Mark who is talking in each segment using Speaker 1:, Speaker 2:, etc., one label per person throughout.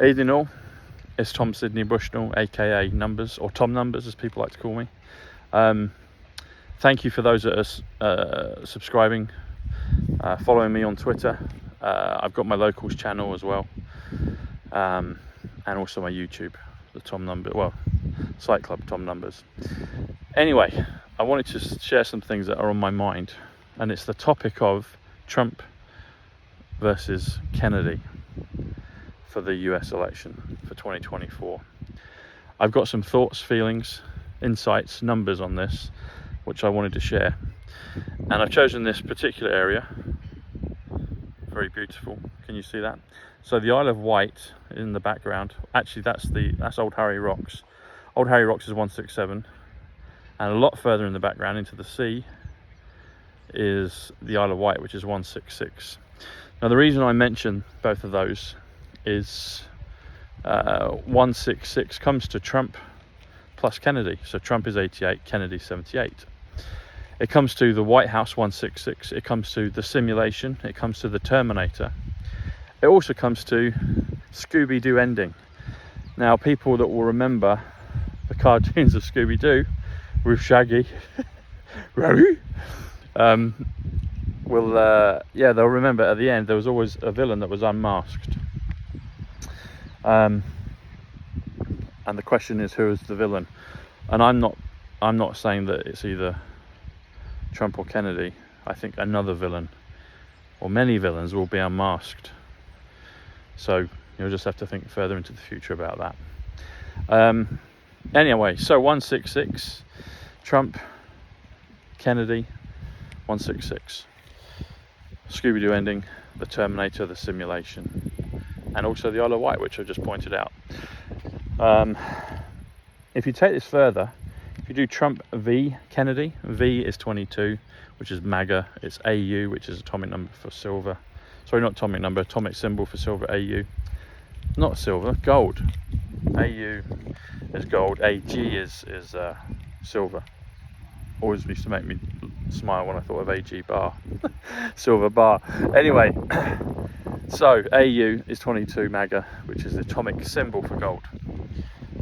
Speaker 1: Evening all, it's Tom Sydney Bushnell, aka Numbers, or Tom Numbers as people like to call me. Thank you for those that are subscribing, following me on Twitter. I've got my locals channel as well, and also my YouTube, the Tom Numbers, well, Psych Club Tom Numbers. Anyway, I wanted to share some things that are on my mind, and it's the topic of Trump versus Kennedy for the US election for 2024. I've got some thoughts, feelings, insights, numbers on this, which I wanted to share. And I've chosen this particular area. Very beautiful. Can you see that? So the Isle of Wight in the background. Actually, that's Old Harry Rocks. Old Harry Rocks is 167, and a lot further in the background into the sea is the Isle of Wight, which is 166. Now, the reason I mention both of those is 166 comes to Trump plus Kennedy. So Trump is 88, Kennedy 78. It comes to the White House 166. It comes to the simulation. It comes to the Terminator. It also comes to Scooby-Doo ending. Now, people that will remember the cartoons of Scooby-Doo with Shaggy, they'll remember at the end there was always a villain that was unmasked. And the question is, who is the villain? And I'm not saying that it's either Trump or Kennedy. I think another villain, or many villains, will be unmasked. So you'll just have to think further into the future about that. Anyway, so 166, Trump, Kennedy, 166. Scooby-Doo ending, the Terminator, the simulation, and also the Isle of Wight, which I've just pointed out. If you take this further, if you do Trump v Kennedy, V is 22, which is MAGA. It's AU, which is atomic number for silver. Sorry, not atomic number, atomic symbol for silver, AU. Not silver, gold. AU is gold, AG is silver. Always used to make me smile when I thought of AG bar, silver bar. Anyway, so AU is 22 MAGA, which is the atomic symbol for gold.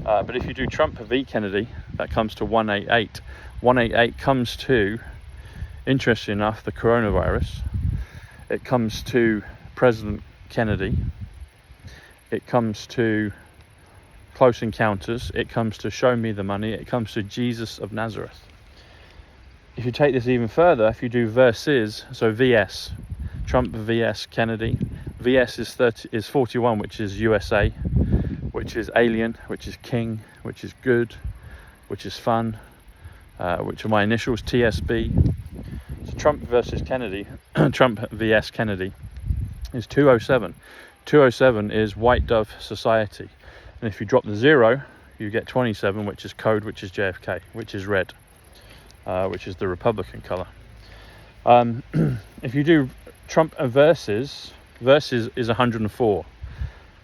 Speaker 1: But if you do Trump v Kennedy, that comes to 188. 188 comes to, interesting enough, the coronavirus. It comes to President Kennedy. It comes to Close Encounters. It comes to Show Me the Money. It comes to Jesus of Nazareth. If you take this even further, if you do versus, so VS, Trump vs Kennedy, VS is 41, which is USA, which is alien, which is king, which is good, which is fun, which are my initials, TSB. So Trump versus Kennedy, Trump vs Kennedy, is 207. 207 is White Dove Society. And if you drop the 0, you get 27, which is code, which is JFK, which is red, which is the Republican color. If you do Trump versus is 104,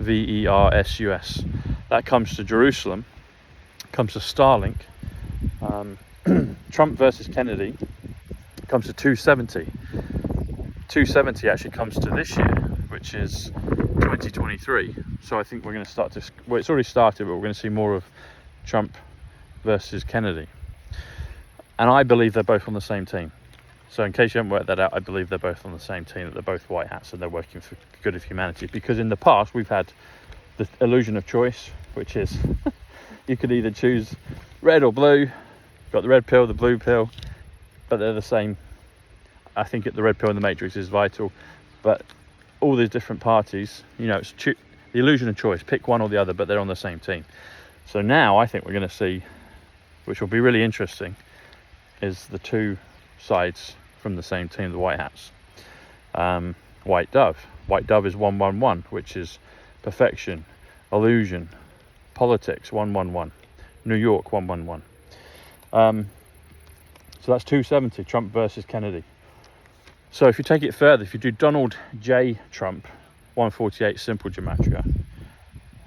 Speaker 1: VERSUS. That comes to Jerusalem, comes to Starlink. Trump versus Kennedy comes to 270. 270 actually comes to this year, which is 2023. So I think we're going to start to, well, it's already started, but we're going to see more of Trump versus Kennedy. And I believe they're both on the same team. So in case you haven't worked that out, I believe they're both on the same team, that they're both white hats and they're working for the good of humanity. Because in the past, we've had the illusion of choice, which is you could either choose red or blue. You've got the red pill, the blue pill, but they're the same. I think the red pill in the Matrix is vital. But all these different parties, it's the illusion of choice. Pick one or the other, but they're on the same team. So now I think we're going to see, which will be really interesting, is the two sides from the same team, the White Hats. White Dove. White Dove is 111, which is perfection, illusion, politics, 111. New York, 111. So that's 270, Trump versus Kennedy. So if you take it further, if you do Donald J. Trump, 148, simple gematria,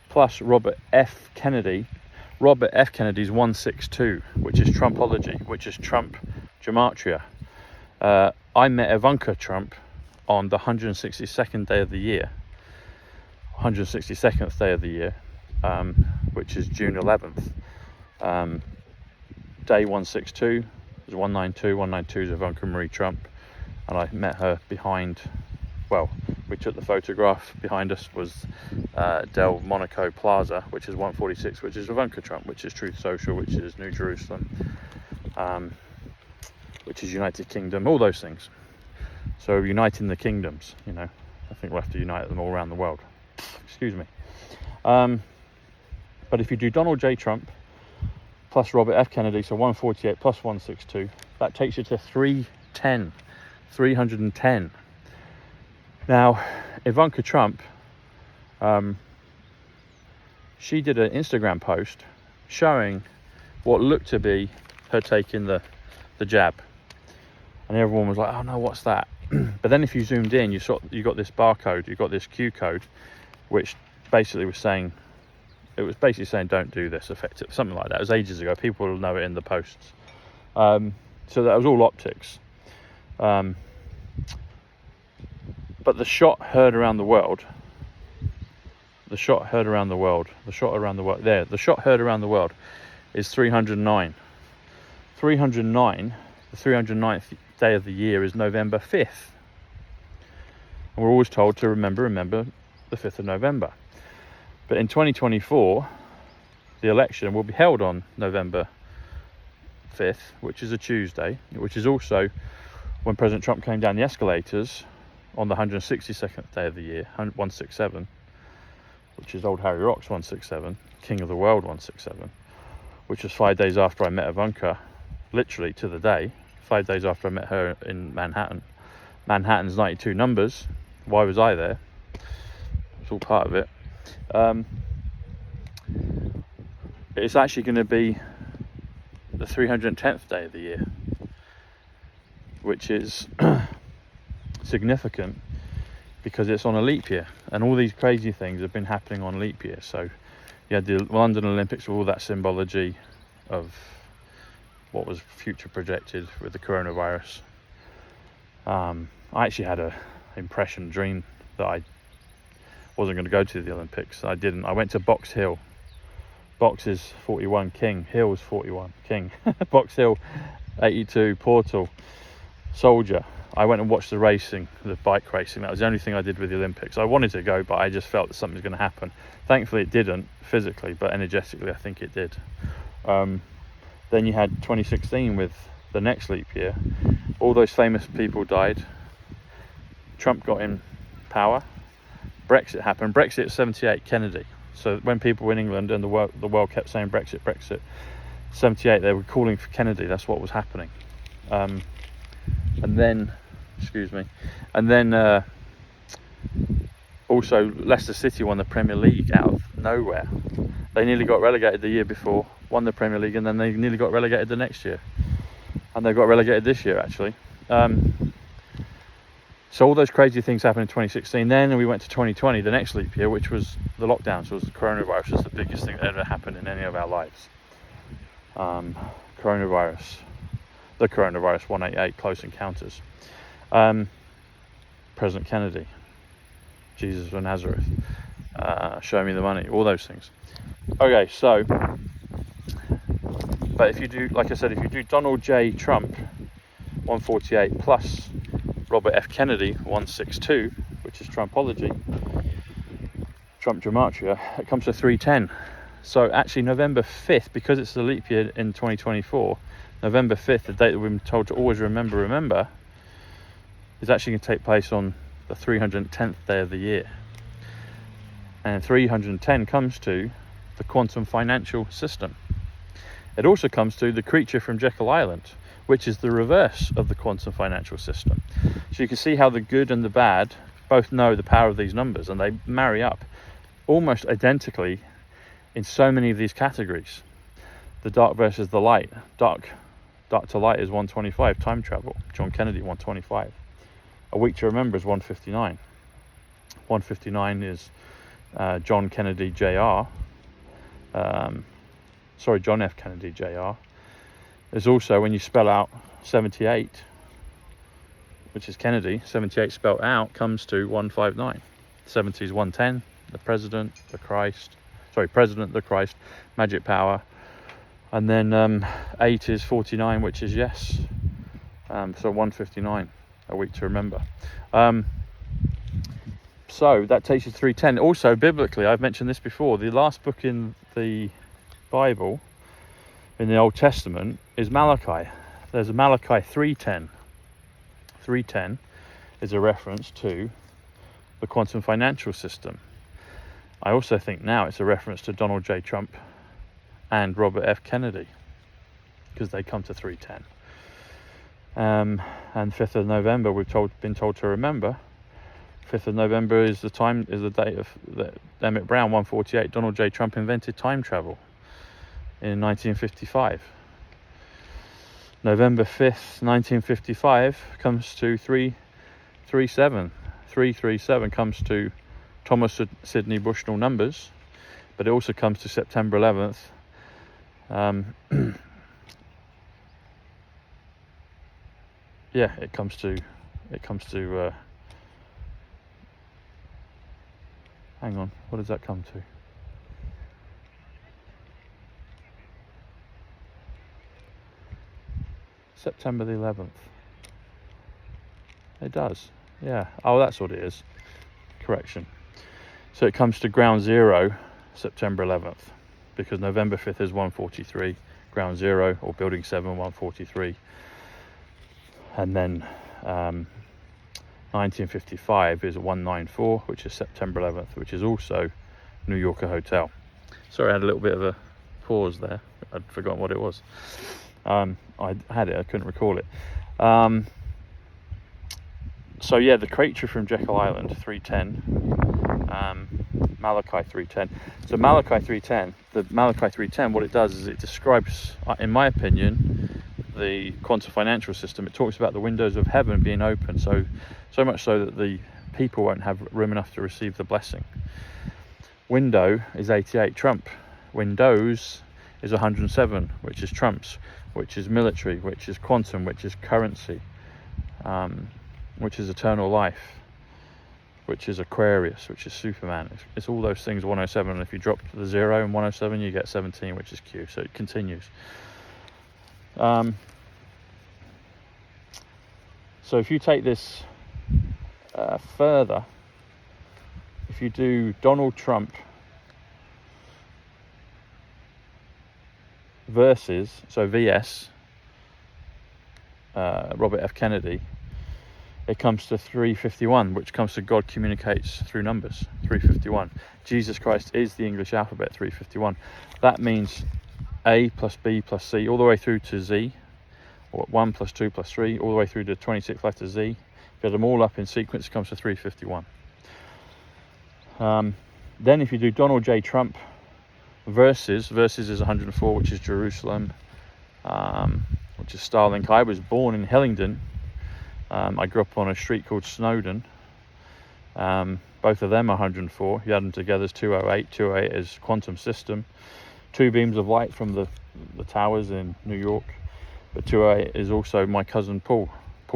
Speaker 1: plus Robert F. Kennedy, Robert F. Kennedy's 162, which is Trumpology, which is Trump gematria. I met Ivanka Trump on the 162nd day of the year. 162nd day of the year, which is June 11th. Day 162 is 192. 192 is Ivanka Marie Trump, and I met her behind. Well, we took the photograph. Behind us was Del Monaco Plaza, which is 146, which is Ivanka Trump, which is Truth Social, which is New Jerusalem, which is United Kingdom, all those things. So uniting the kingdoms, you know, I think we'll have to unite them all around the world. Excuse me. But if you do Donald J. Trump plus Robert F. Kennedy, so 148 plus 162, that takes you to 310. Now, Ivanka Trump, she did an Instagram post showing what looked to be her taking the jab, and everyone was like, "Oh no, what's that?" But then, if you zoomed in, you got this barcode, you got this Q code, which basically was saying, "Don't do this," effective, something like that. It was ages ago. People will know it in the posts. So that was all optics. But the shot heard around the world. The shot heard around the world is 309. 309, the 309th day of the year is November 5th. And we're always told to remember the 5th of November. But in 2024, the election will be held on November 5th, which is a Tuesday, which is also when President Trump came down the escalators on the 162nd day of the year, 167, which is old Harry Rock's 167, King of the World 167, which was 5 days after I met Ivanka, literally to the day, 5 days after I met her in Manhattan. Manhattan's 92 numbers. Why was I there? It's all part of it. It's actually going to be the 310th day of the year, which is significant because it's on a leap year, and all these crazy things have been happening on leap year. So you had the London Olympics with all that symbology of what was future projected with the coronavirus. I actually had a dream that I wasn't going to go to the Olympics. I didn't. I went to Box Hill. Box is 41 king, Hill is 41 king. Box Hill 82 Portal Soldier. I went and watched the racing, the bike racing. That was the only thing I did with the Olympics. I wanted to go, but I just felt that something was going to happen. Thankfully it didn't physically, but energetically I think it did. Then you had 2016 with the next leap year. All those famous people died. Trump got in power. Brexit happened. Brexit 78, Kennedy. So when people in England and the world kept saying Brexit, 78, they were calling for Kennedy. That's what was happening. And then also Leicester City won the Premier League out of nowhere. They nearly got relegated the year before, won the Premier League, and then they nearly got relegated the next year. And they got relegated this year, actually. So all those crazy things happened in 2016. Then we went to 2020, the next leap year, which was the lockdowns, was the coronavirus, was the biggest thing that ever happened in any of our lives. The coronavirus 188, close encounters. President Kennedy, Jesus of Nazareth, show me the money, all those things. Okay, so, but if you do, like I said, if you do Donald J. Trump 148 plus Robert F. Kennedy 162, which is Trumpology, Trump Gematria, it comes to 310. So actually November 5th, because it's the leap year in 2024, November 5th, the date that we've been told to always remember, is actually going to take place on the 310th day of the year. And 310 comes to the quantum financial system. It also comes to the creature from Jekyll Island, which is the reverse of the quantum financial system. So you can see how the good and the bad both know the power of these numbers, and they marry up almost identically in so many of these categories. The dark versus the light. Dark to light is 125, time travel. John Kennedy 125. A week to remember is 159. 159 is John Kennedy Jr. John F. Kennedy Jr. There's also, when you spell out 78, which is Kennedy, 78 spelled out comes to 159. 70 is 110, the President, the Christ, magic power. And then 8 is 49, which is yes. So 159, a week to remember. So that takes you to 310. Also, biblically, I've mentioned this before, the last book in the Bible, in the Old Testament, is Malachi. There's a Malachi 3:10. 3:10 is a reference to the quantum financial system. I also think now it's a reference to Donald J. Trump and Robert F. Kennedy, because they come to 3:10. And 5th of November, been told to remember. 5th of November is the date of Emmett Brown, 148. Donald J. Trump invented time travel in 1955. November 5th, 1955 comes to 337. 337 comes to Thomas Sidney Bushnell numbers, but it also comes to September 11th. It comes to hang on, what does that come to? September the 11th. It does, yeah. Oh, that's what it is. Correction. So it comes to ground zero, September 11th, because November 5th is 143, ground zero, or building 7, 143. And then 1955 is 194, which is September 11th, which is also New Yorker Hotel. Sorry, I had a little bit of a pause there. I'd forgotten what it was. I had it, I couldn't recall it. So yeah, the creature from Jekyll Island, 310, Malachi 310. So Malachi 310, what it does is it describes, in my opinion, the quantum financial system. It talks about the windows of heaven being open, so much so that the people won't have room enough to receive the blessing. Window is 88, Trump. Windows is 107, which is Trump's, which is military, which is quantum, which is currency, which is eternal life, which is Aquarius, which is Superman. It's all those things, 107, and if you drop the 0 in 107, you get 17, which is Q, so it continues. So if you take this further, if you do Donald Trump versus, so VS, Robert F. Kennedy, it comes to 351, which comes to God communicates through numbers, 351. Jesus Christ is the English alphabet, 351. That means A plus B plus C, all the way through to Z, or 1 plus 2 plus 3, all the way through to 26 letter Z. If you add them all up in sequence, it comes to 351. Then if you do Donald J. Trump versus is 104, which is Jerusalem, which is Starlink. I was born in Hillingdon. I grew up on a street called Snowden. Both of them are 104. You add them together, it's 208. 208 is quantum system. 2 beams of light from the towers in New York. But 208 is also my cousin Paul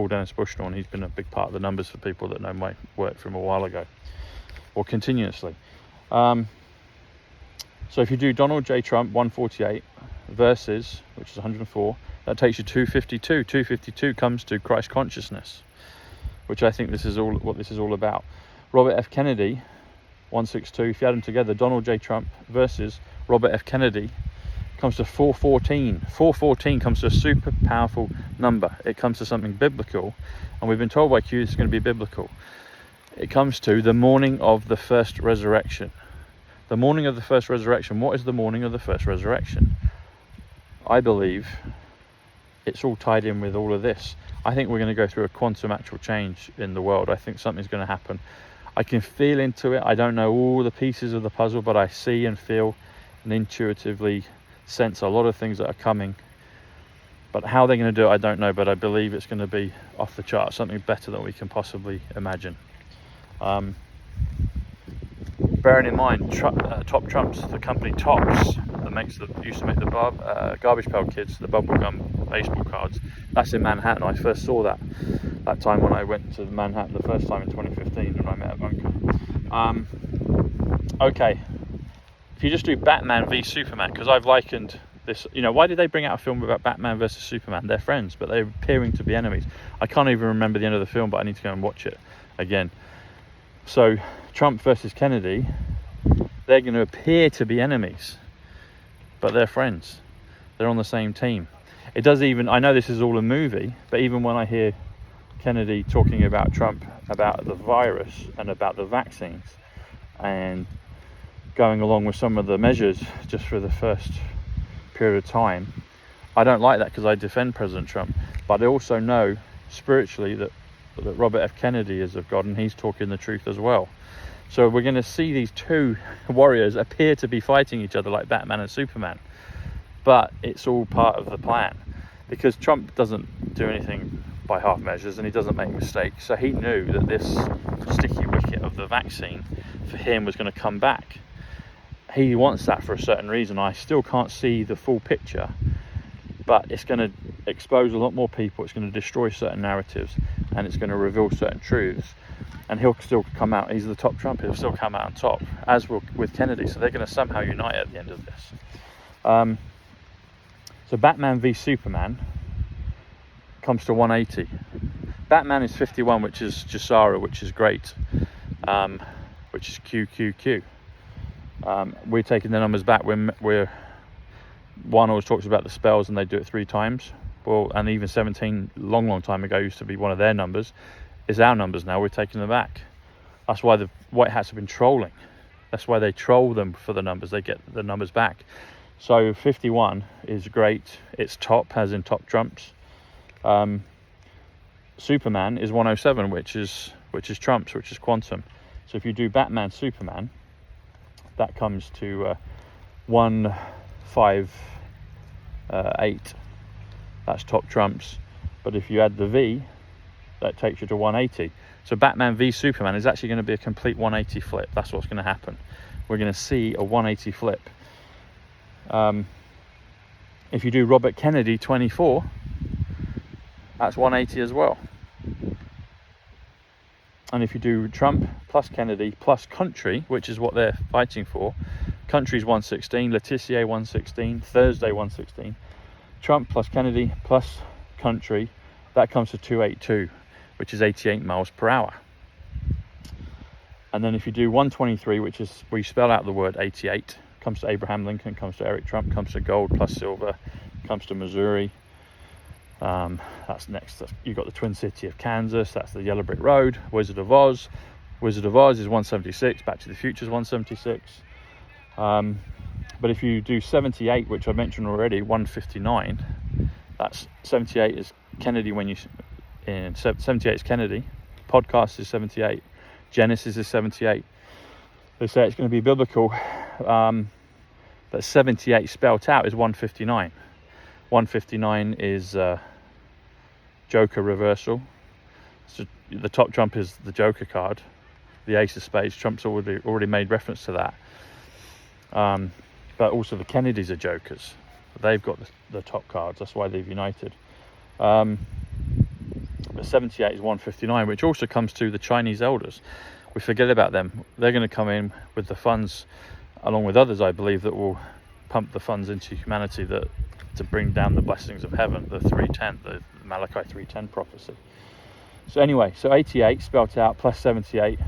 Speaker 1: Dennis Bushnell, and he's been a big part of the numbers for people that know my work from a while ago, or continuously. So if you do Donald J. Trump 148 versus, which is 104, that takes you 252. 252 comes to Christ consciousness, which I think this is all what this is all about. Robert F. Kennedy 162. If you add them together, Donald J. Trump versus Robert F. Kennedy comes to 414. 414 comes to a super powerful number. It comes to something biblical, and we've been told by Q it's going to be biblical. It comes to the morning of the first resurrection. The morning of the first resurrection. What is the morning of the first resurrection? I believe it's all tied in with all of this. I think we're going to go through a quantum actual change in the world. I think something's going to happen. I can feel into it. I don't know all the pieces of the puzzle, but I see and feel and intuitively sense a lot of things that are coming. But how they're going to do it, I don't know, but I believe it's going to be off the chart, something better than we can possibly imagine. Bearing in mind, Top Trumps, the company Tops, that used to make the Garbage Pail Kids, the bubblegum baseball cards, that's in Manhattan. I first saw that time when I went to Manhattan the first time in 2015 when I met a bunker. okay, if you just do Batman v Superman, because I've likened this, why did they bring out a film about Batman versus Superman? They're friends, but they're appearing to be enemies. I can't even remember the end of the film, but I need to go and watch it again. So Trump versus Kennedy, they're going to appear to be enemies, but they're friends. They're on the same team. It does even, I know this is all a movie, but even when I hear Kennedy talking about Trump, about the virus and about the vaccines, and going along with some of the measures just for the first period of time, I don't like that, because I defend President Trump, but I also know spiritually that Robert F. Kennedy is of God, and he's talking the truth as well. So we're going to see these two warriors appear to be fighting each other like Batman and Superman, but it's all part of the plan, because Trump doesn't do anything by half measures and he doesn't make mistakes. So he knew that this sticky wicket of the vaccine for him was going to come back. He wants that for a certain reason. I still can't see the full picture, but it's going to expose a lot more people, it's going to destroy certain narratives, and it's going to reveal certain truths, and he'll still come out, he's the top Trump, he'll still come out on top, as will with Kennedy. So they're going to somehow unite at the end of this. So Batman v Superman comes to 180. Batman is 51, which is Jasara, which is great, which is QQQ. We're taking the numbers back. We're one always talks about the spells and they do it 3 times. Well, and even 17 long time ago used to be one of their numbers. It's our numbers now. We're taking them back. That's why the White Hats have been trolling. That's why they troll them for the numbers. They get the numbers back. So 51 is great. It's top, as in top trumps. Superman is 107, which is trumps, which is quantum. So if you do Batman Superman, that comes to 158. That's top trumps. But if you add the V, that takes you to 180. So Batman v Superman is actually going to be a complete 180 flip. That's what's going to happen. We're going to see a 180 flip. If you do Robert Kennedy 24, that's 180 as well. And if you do Trump plus Kennedy plus country, which is what they're fighting for, country's 116, Laetitia 116, Thursday 116, Trump plus Kennedy plus country, that comes to 282, which is 88 miles per hour. And then if you do 123, which is where you spell out the word 88, comes to Abraham Lincoln, comes to Eric Trump, comes to gold plus silver, comes to Missouri. That's next. You've got the Twin City of Kansas, that's the Yellow Brick Road. Wizard of Oz is 176, Back to the Future is 176. But if you do 78, which I mentioned already, 159, that's 78 is Kennedy. 78 is Kennedy. Podcast is 78. Genesis is 78. They say it's going to be biblical, but 78 spelt out is 159. 159 is Joker reversal. So the top trump is the Joker card, the Ace of Spades. Trump's already made reference to that. But also the Kennedys are Jokers. They've got the top cards. That's why they've united. But 78 is 159, which also comes to the Chinese elders. We forget about them. They're going to come in with the funds, along with others, I believe, that will pump the funds into humanity to bring down the blessings of heaven, the 310, the Malachi 310 prophecy. So anyway, so 88 spelt out plus 78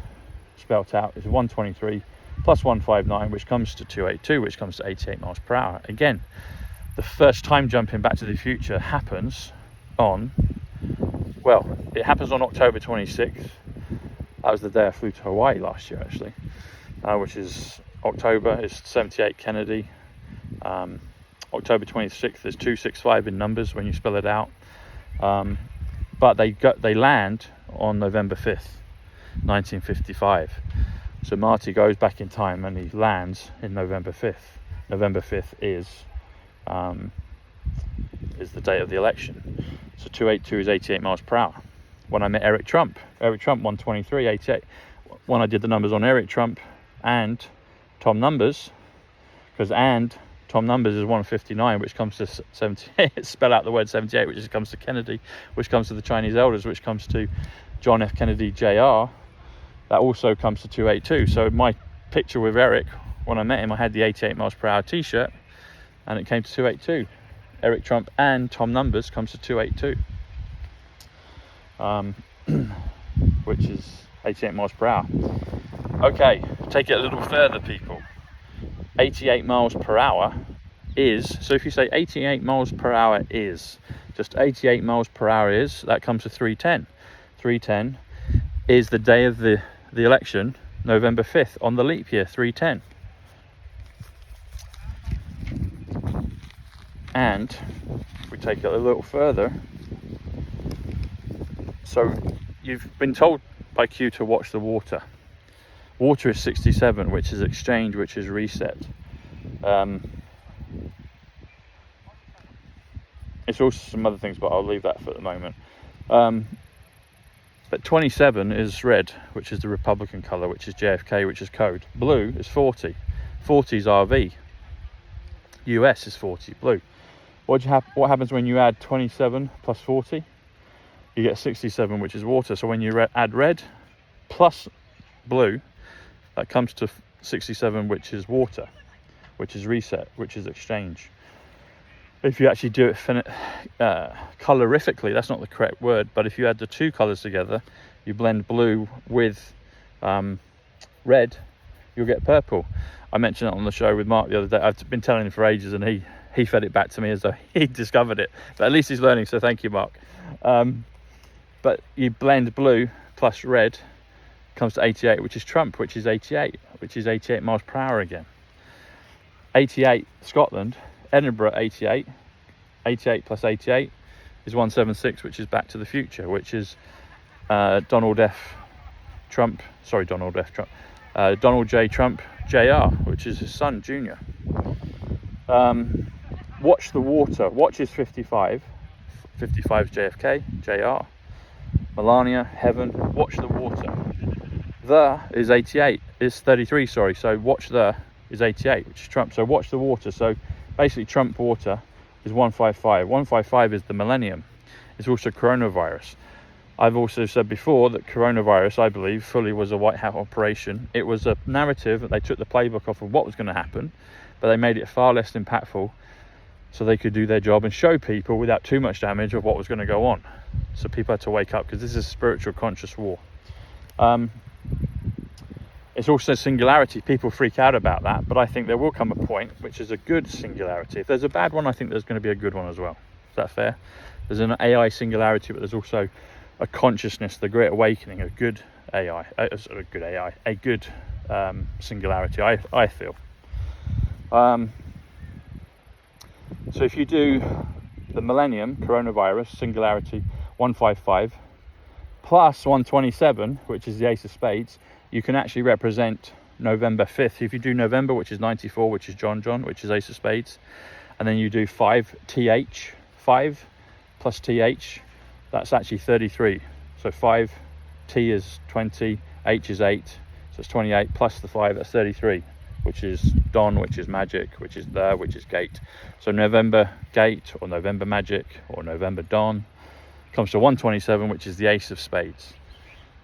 Speaker 1: spelt out is 123 plus 159, which comes to 282, which comes to 88 miles per hour. Again, the first time jump in Back to the Future happens on, it happens on October 26th. That was the day I flew to Hawaii last year, actually, which is October is 78 Kennedy. October 26th is 265 in numbers when you spell it out. But they land on November 5th, 1955. So Marty goes back in time and he lands in November 5th. November 5th is the date of the election. So 282 is 88 miles per hour. When I met Eric Trump 123, 88. When I did the numbers on Eric Trump and Tom Numbers, because Tom Numbers is 159, which comes to 78. Spell out the word 78, which comes to Kennedy, which comes to the Chinese elders, which comes to John F. Kennedy Jr. That also comes to 282. So my picture with Eric, when I met him, I had the 88 miles per hour t-shirt, and it came to 282. Eric Trump and Tom Numbers comes to 282, which is 88 miles per hour. Okay, take it a little further, people. 88 miles per hour is, so if you say 88 miles per hour is, just 88 miles per hour is, that comes to 310. 310 is the day of the election, November 5th, on the leap year, 310. And if we take it a little further, so you've been told by Q to watch the water. Water is 67, which is exchange, which is reset. It's also some other things, but I'll leave that for the moment. But 27 is red, which is the Republican colour, which is JFK, which is code. Blue is 40. 40 is RV. US is 40, blue. What happens when you add 27 plus 40? You get 67, which is water. So when you add red plus blue, that comes to 67, which is water, which is reset, which is exchange. If you actually do it colorifically, that's not the correct word, but if you add the two colors together, you blend blue with red, you'll get purple. I mentioned it on the show with Mark the other day. I've been telling him for ages, and he fed it back to me as though he discovered it, but at least he's learning, so thank you, Mark. But you blend blue plus red, comes to 88, which is Trump, which is 88, which is 88 miles per hour again. 88 Scotland, Edinburgh 88, 88 plus 88 is 176, which is Back to the Future, which is Donald J. Trump, Jr., which is his son, Junior. Watch the water. Watch is 55. 55 is JFK, JR. Melania, heaven. Watch the water. The is 88. Is 33. Sorry. So watch the is 88, which is Trump. So watch the water. So basically, Trump water is 155. 155 is the millennium. It's also coronavirus. I've also said before that coronavirus, I believe, fully was a White House operation. It was a narrative that they took the playbook off of what was going to happen, but they made it far less impactful so they could do their job and show people without too much damage of what was going to go on. So people had to wake up, because this is a spiritual conscious war. It's also singularity. People freak out about that, but I think there will come a point which is a good singularity. If there's a bad one, I think there's going to be a good one as well. Is that fair? There's an AI singularity, but there's also a consciousness, the Great Awakening, a good AI, a good singularity, I feel. So if you do the millennium, coronavirus, singularity, 155, plus 127, which is the Ace of Spades, you can actually represent November 5th. If you do November, which is 94, which is John, which is Ace of Spades, and then you do 5TH, 5 plus TH, that's actually 33. So 5, T is 20, H is 8, so it's 28, plus the 5, that's 33, which is Don, which is magic, which is which is gate. So November gate, or November magic, or November Don, comes to 127, which is the Ace of Spades.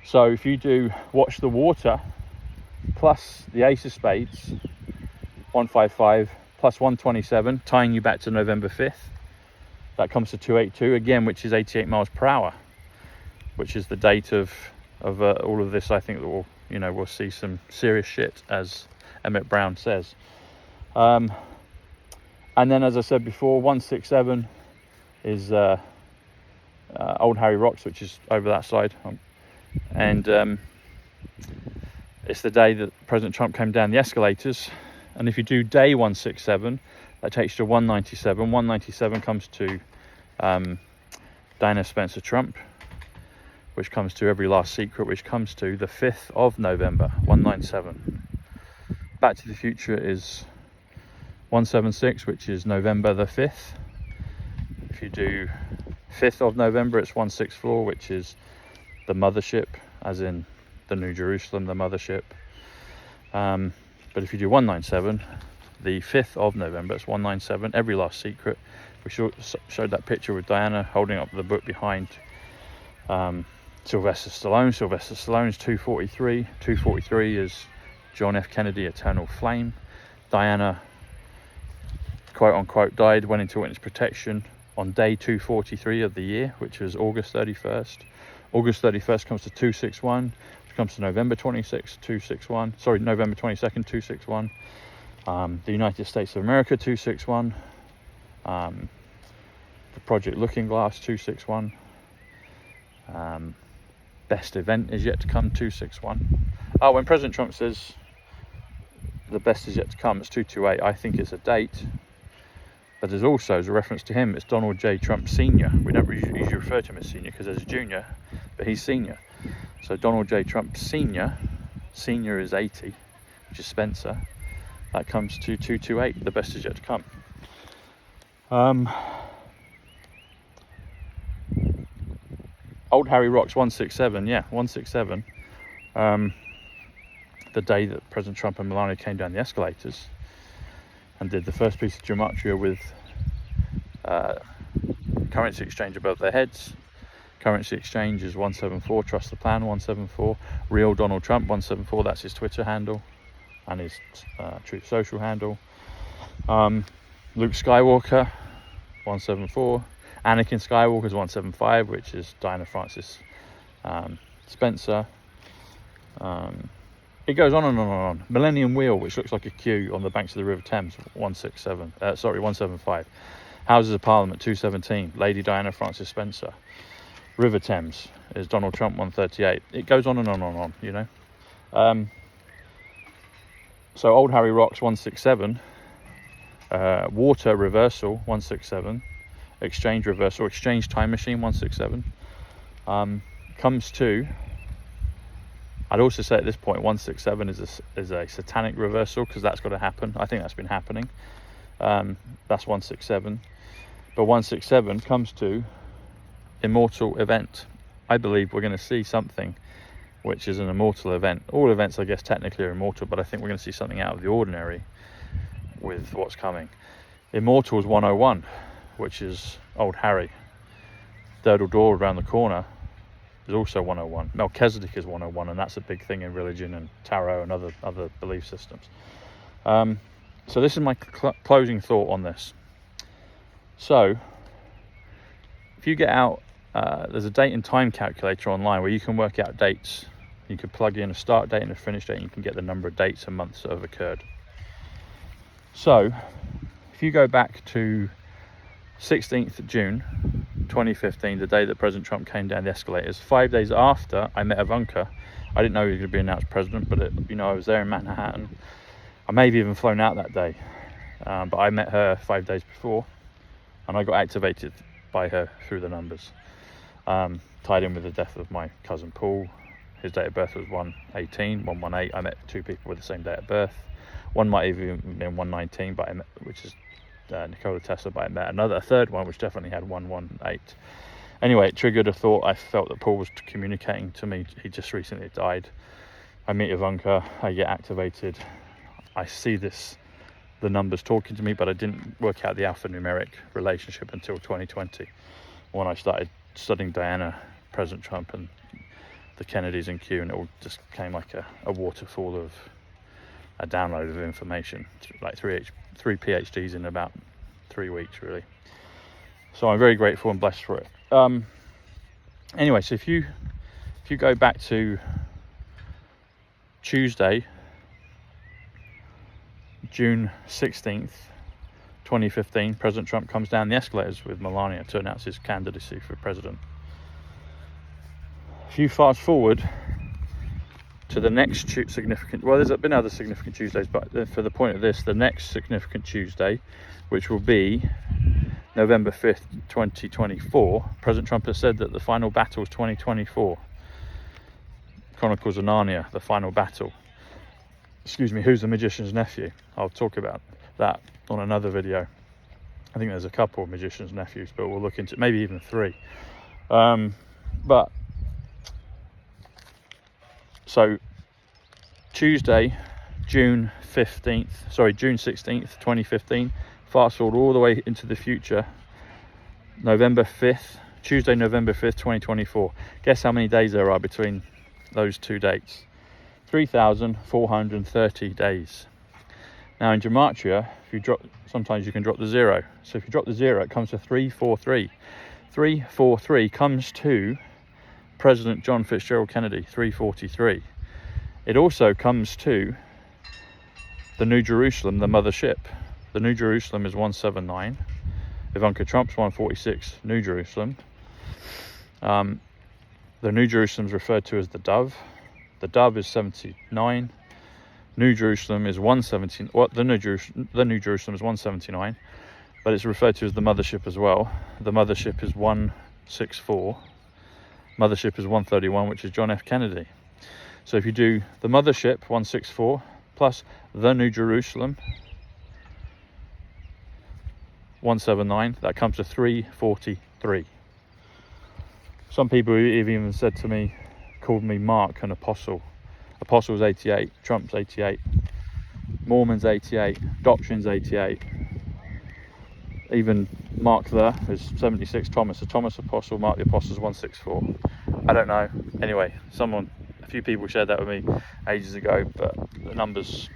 Speaker 1: So if you do watch the water plus the Ace of Spades, 155 plus 127, tying you back to November 5th, that comes to 282 again, which is 88 miles per hour, which is the date of all of this. I think that we'll see some serious shit, as Emmett Brown says. And then, as I said before, 167 is Old Harry Rocks, which is over that side. And it's the day that President Trump came down the escalators. And if you do day 167, that takes you to 197. 197 comes to Diana Spencer Trump, which comes to Every Last Secret, which comes to the 5th of November, 197. Back to the Future is 176, which is November the 5th. If you do 5th of November, it's 164, which is the mothership, as in the New Jerusalem, the mothership. But if you do 197, the 5th of November, it's 197, Every Last Secret. We showed that picture with Diana holding up the book behind Sylvester Stallone. Sylvester Stallone's 243. 243 is John F. Kennedy, eternal flame. Diana, quote unquote, died, went into witness protection on day 243 of the year, which was August 31st. August 31st comes to 261, which comes to November 26th, 261. Sorry, November 22nd, 261. The United States of America, 261. The Project Looking Glass, 261. Best event is yet to come, 261. Oh, when President Trump says the best is yet to come, it's 228. I think it's a date, but there's also, as a reference to him, it's Donald J. Trump Sr. We don't usually refer to him as senior because there's a junior, but he's senior. So Donald J. Trump Sr. Senior is 80, which is Spencer. That comes to 228. The best is yet to come. Old Harry Rocks 167, yeah, 167. The day that President Trump and Melania came down the escalators and did the first piece of gematria with currency exchange above their heads. Currency exchange is 174, trust the plan 174. Real Donald Trump 174, that's his Twitter handle and his Truth Social handle. Luke Skywalker 174. Anakin Skywalker is 175, which is Diana Francis Spencer. It goes on and on and on. Millennium Wheel, which looks like a Q on the banks of the River Thames, 175. Houses of Parliament, 217. Lady Diana Francis Spencer. River Thames is Donald Trump, 138. It goes on and on and on, you know. So Old Harry Rocks, 167. Water Reversal, 167. Exchange Reversal, Exchange Time Machine, 167. Comes to, I'd also say at this point 167 is a satanic reversal, because that's got to happen. I think that's been happening. That's 167. But 167 comes to immortal event. I believe we're going to see something which is an immortal event. All events, I guess, technically are immortal, but I think we're going to see something out of the ordinary with what's coming. Immortal is 101, which is Old Harry. Durdle Door around the corner is also 101. Melchizedek is 101, and that's a big thing in religion and tarot and other belief systems. So this is my closing thought on this. So if you get out, there's a date and time calculator online where you can work out dates. You can plug in a start date and a finish date, and you can get the number of dates and months that have occurred. So if you go back to 16th June 2015, the day that President Trump came down the escalators, 5 days after I met Ivanka. I didn't know he was going to be announced president, but I was there in Manhattan. I may have even flown out that day, but I met her 5 days before, and I got activated by her through the numbers, tied in with the death of my cousin Paul. His date of birth was 118, 118. I met two people with the same date of birth. One might have even been 119, which is Nikola Tesla, but I met a third one which definitely had 118. Anyway, it triggered a thought. I felt that Paul was communicating to me. He just recently died. I meet Ivanka, I get activated. I see the numbers talking to me, but I didn't work out the alphanumeric relationship until 2020, when I started studying Diana, President Trump, and the Kennedys and Q, and it all just came like a waterfall of a download of information, like three PhDs in about 3 weeks, really. So I'm very grateful and blessed for it. Anyway, so if you go back to Tuesday, June 16th, 2015, President Trump comes down the escalators with Melania to announce his candidacy for president. If you fast forward to the next significant, well, there's been other significant Tuesdays, but for the point of this, the next significant Tuesday, which will be November 5th, 2024, President Trump has said that the final battle is 2024. Chronicles of Narnia, the final battle. Excuse me, who's the magician's nephew? I'll talk about that on another video. I think there's a couple of magician's nephews, but we'll look into maybe even 3. But so Tuesday, June 16th, 2015, fast forward all the way into the future, Tuesday, November 5th, 2024. Guess how many days there are between those two dates? 3,430 days. Now in gematria, if you drop, sometimes you can drop the 0. So if you drop the 0, it comes to 343. 343 comes to President John Fitzgerald Kennedy, 343. It also comes to the New Jerusalem, the mothership. The New Jerusalem is 179. Ivanka Trump's 146, New Jerusalem. The New Jerusalem is referred to as the Dove. The Dove is 79. New Jerusalem is 117. Well, the New Jerusalem is 179, but it's referred to as the mothership as well. The mothership is 164. Mothership is 131, which is John F. Kennedy. So if you do the mothership 164 plus the New Jerusalem 179, that comes to 343. Some people have even said to me, called me Mark, an apostle. Apostle's 88, Trump's 88, Mormon's 88, Doctrine's 88. Even Mark is 76, Thomas, the Thomas Apostle, Mark the Apostle's 164. I don't know. Anyway, a few people shared that with me ages ago, but the numbers,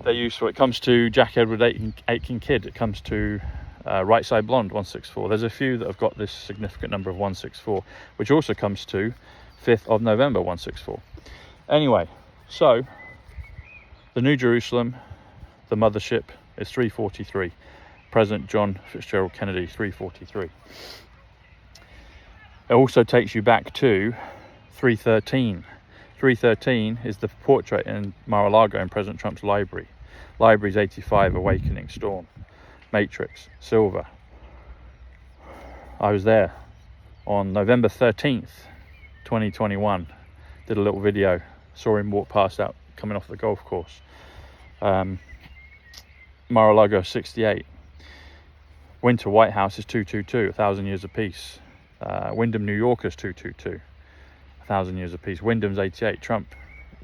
Speaker 1: they're useful. It comes to Jack Edward Aitken Kidd. It comes to Right Side Blonde, 164. There's a few that have got this significant number of 164, which also comes to 5th of November, 164. Anyway, so the New Jerusalem, the mothership, is 343. President John Fitzgerald Kennedy, 343. It also takes you back to 313. 313 is the portrait in Mar-a-Lago in President Trump's library. Library's 85, Awakening, Storm, Matrix, Silver. I was there on November 13th, 2021. Did a little video, saw him walk past out coming off the golf course. Mar-a-Lago 68. Winter White House is 222, 1,000 years of peace. Wyndham New York is 222, 1,000 years of peace. Wyndham's 88, Trump.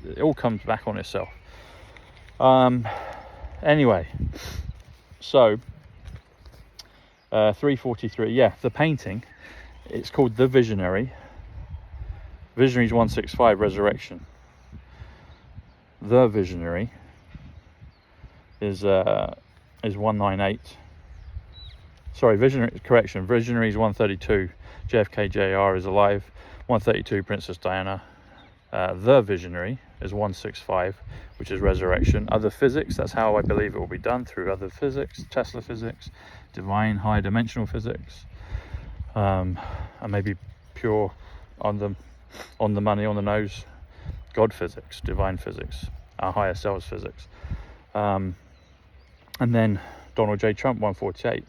Speaker 1: It all comes back on itself. Anyway, so 343, yeah, the painting, it's called The Visionary. Visionary's 165, Resurrection. The Visionary is 198. Sorry, Visionary's 132. JFK Jr. is alive. 132, Princess Diana. The Visionary is 165, which is Resurrection. Other physics, that's how I believe it will be done, through other physics, Tesla physics, divine high dimensional physics, and maybe pure on the money, on the nose, God physics, divine physics, our higher selves physics. And then Donald J. Trump, 148.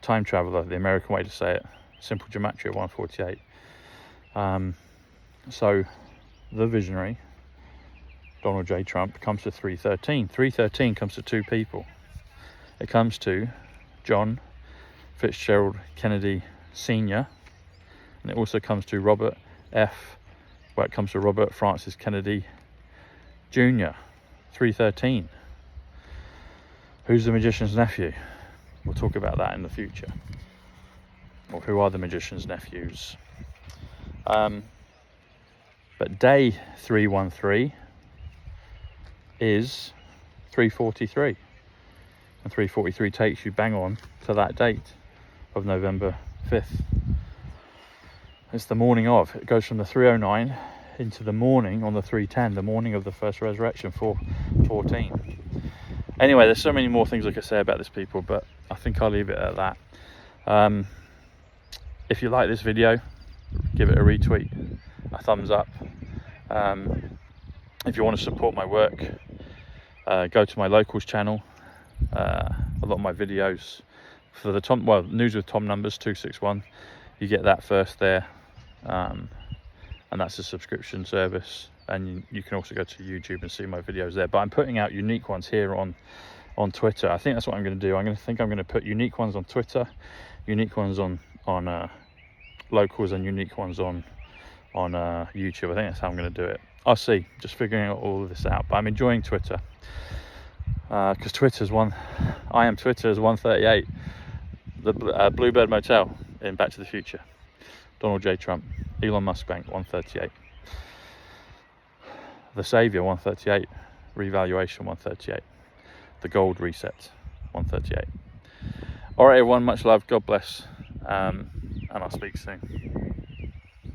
Speaker 1: Time traveler, the American way to say it. Simple gematria, 148. So the visionary, Donald J. Trump, comes to 313. 313 comes to two people. It comes to John Fitzgerald Kennedy Sr. And it also comes to Robert Francis Kennedy Jr. 313. Who's the magician's nephew? We'll talk about that in the future. Or who are the magician's nephews? But day 313 is 343. And 343 takes you bang on to that date of November 5th. It's the morning of. It goes from the 309 into the morning on the 310, the morning of the first resurrection, 414. Anyway, there's so many more things I could say about this people, but I think I'll leave it at that. If you like this video, give it a retweet, a thumbs up. If you want to support my work, go to my locals channel. A lot of my videos for the News with Tom numbers 261, you get that first there, and that's a subscription service. And you can also go to YouTube and see my videos there. But I'm putting out unique ones here on Twitter. I think that's what I'm going to do. I'm going to put unique ones on Twitter, unique ones on locals, and unique ones on YouTube. I think that's how I'm going to do it. I'll see. Just figuring out all of this out. But I'm enjoying Twitter because I am Twitter's 138. The Bluebird Motel in Back to the Future. Donald J. Trump, Elon Musk Bank 138. The Saviour 138, revaluation 138, the gold reset 138. All right, everyone, much love, God bless, and I'll speak soon.